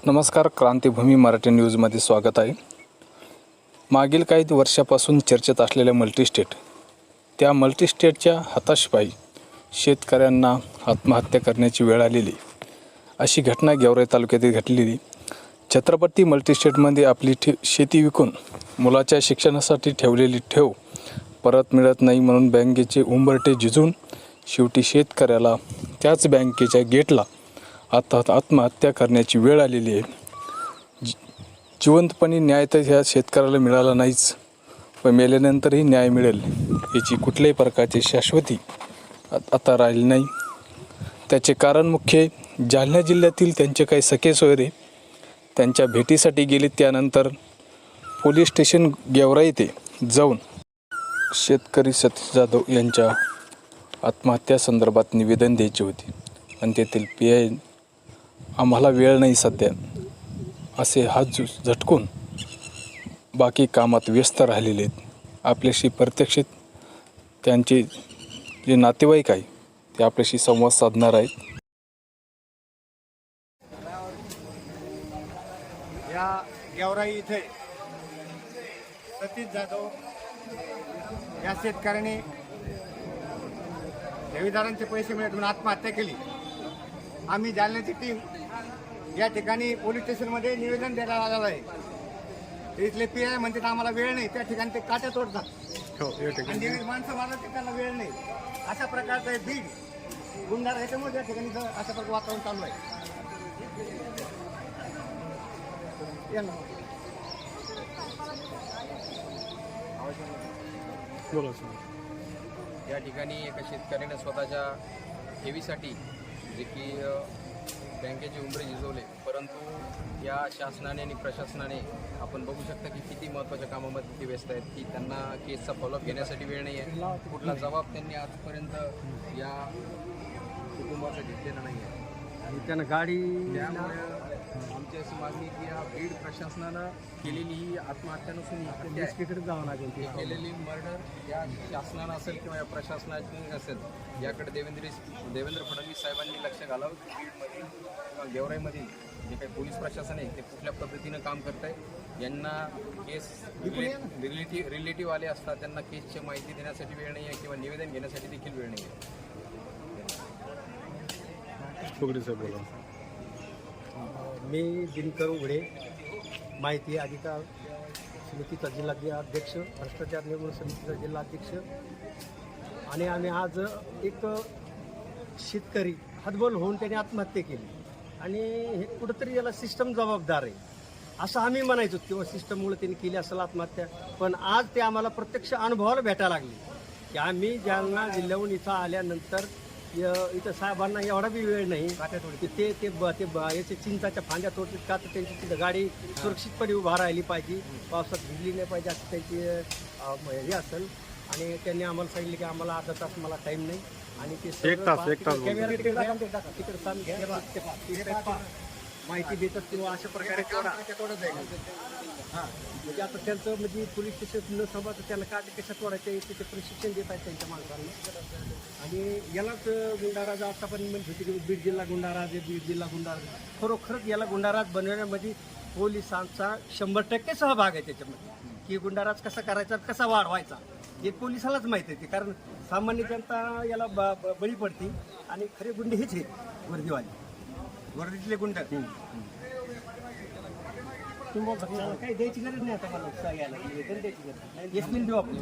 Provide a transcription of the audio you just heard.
नमस्कार, क्रांतिभूमी मराठी न्यूजमध्ये स्वागत आहे. मागील काही वर्षापासून चर्चेत असलेल्या मल्टीस्टेट, त्या मल्टीस्टेटच्या हताशपायी शेतकऱ्यांना आत्महत्या करण्याची वेळ आलेली अशी घटना गेवराई तालुक्यातील घडलेली. छत्रपती मल्टीस्टेटमध्ये आपली शेती विकून मुलाच्या शिक्षणासाठी ठेवलेली ठेव परत मिळत नाही म्हणून बँकेचे उंबरठे झिजून शेवटी शेतकऱ्याला त्याच बँकेच्या गेटला आत्महत्या करण्याची वेळ आलेली आहे. जिवंतपणी न्याय तर ह्या शेतकऱ्याला मिळाला नाहीच, पण मेल्यानंतरही न्याय मिळेल याची कुठल्याही प्रकारची शाश्वती आता राहिली नाही. त्याचे कारण मुख्य जालना जिल्ह्यातील त्यांचे काही सखे सोयरे त्यांच्या भेटीसाठी गेले. त्यानंतर पोलीस स्टेशन गेवराई येथे जाऊन शेतकरी सतीश जाधव यांच्या आत्महत्यासंदर्भात निवेदन द्यायचे होते आणि तेथील PI आम्हाला वेळ नाही सध्या असे हात झटकून बाकी कामात व्यस्त राहिलेले आहेत. आपल्याशी प्रत्यक्ष त्यांचे जे नातेवाईक आहे ते आपल्याशी संवाद साधणार आहेत. या गेवराई इथे सतीश जाधव या शेतकऱ्याने ठेवीदारांचे पैसे मिळत म्हणून आत्महत्या केली. आम्ही जालन्याची टीम या ठिकाणी पोलीस स्टेशनमध्ये निवेदन द्यायला आलेलं आहे. इथले PI म्हणतात आम्हाला वेळ नाही, त्या ठिकाणी ते काट्या तोडतात आणि जे माणसं मारतात ते त्यांना वेळ नाही. अशा प्रकारचं हे बीड गुंडार ह्याच्यामुळे त्या ठिकाणी अशा प्रकारचं वातावरण चालू आहे. या ठिकाणी एका शेतकऱ्याने स्वतःच्या ठेवीसाठी जे की बँकेचे उंबरे झिजवले, परंतु या शासनाने आणि प्रशासनाने आपण बघू शकता की किती महत्त्वाच्या कामामध्ये ते व्यस्त आहेत की त्यांना केसचा फॉलोअप घेण्यासाठी वेळ नाही आहे. कुठला जबाब त्यांनी आजपर्यंत या कुटुंबाचा घेतलेला नाही आहे आणि त्यानं गाडी त्यामुळे आमची अशी मागणी की या बीड प्रशासनानं केलेली ही आत्महत्या नसून ही हत्या आहे. तिकडे जावं लागेल. हे केलेली मर्डर या शासनानं असेल किंवा या प्रशासनाने असेल, याकडे देवेंद्र फडणवीस साहेबांनी लक्ष घालावं की बीडमध्ये किंवा गेवराईमध्ये जे काही पोलीस प्रशासन आहे ते कुठल्या पद्धतीनं काम करत आहे. यांना केस रिलेटिव्ह आले असतात, त्यांना केसची माहिती देण्यासाठी वेळ नाही आहे किंवा निवेदन घेण्यासाठी देखील वेळ नाही आहे. मी दिनकर उघडे, माहिती अधिकार समितीचा जिल्हाध्यक्ष, भ्रष्टाचार निर्मूलन समितीचा जिल्हाध्यक्ष. आणि आम्ही आज एक शेतकरी हतबल होऊन त्याने आत्महत्या केली आणि हे कुठंतरी याला सिस्टम जबाबदार आहे असं आम्ही म्हणायचो किंवा सिस्टममुळे त्यांनी केली असेल आत्महत्या. पण आज ते आम्हाला प्रत्यक्ष अनुभवाला भेटायला लागले की आम्ही जालना जिल्ह्याहून इथं आल्यानंतर इथं साहेबांना एवढा बी वेळ नाही की ते याचे चिंचाच्या फांद्या तोडतात का, तर त्यांची तिथं गाडी सुरक्षितपणे उभा राहिली पाहिजे, पावसात भिजली नाही पाहिजे असं त्यांची हे असेल. आणि त्यांनी आम्हाला सांगितलं की आम्हाला अर्धा तास मला टाईम नाही आणि ते माहिती देतात किंवा अशा प्रकारे हां. म्हणजे आता त्यांचं म्हणजे पोलीस स्टेशन न सांभाळतं त्यांना का कशा तोडायचे त्याचे प्रशिक्षण देत आहेत त्यांच्या माणसांना. आणि यालाच गुंडाराज आतापर्यंत म्हणत होते की बीड जिल्हा गुंडाराज आहे, बीड जिल्हा गुंडाराज. खरोखरच याला गुंडाराज बनवण्यामध्ये पोलिसांचा 100% सहभाग आहे त्याच्यामध्ये की गुंडाराज कसा करायचा, कसा वाढवायचा हे पोलिसालाच माहीत आहे. कारण सामान्य जनता याला बळी पडते आणि खरे गुंडे हेच आहेत, वर्दीतले गुंड. काही द्यायची गरज नाही आता मला द्यायची गरज नाही. देऊ आपण.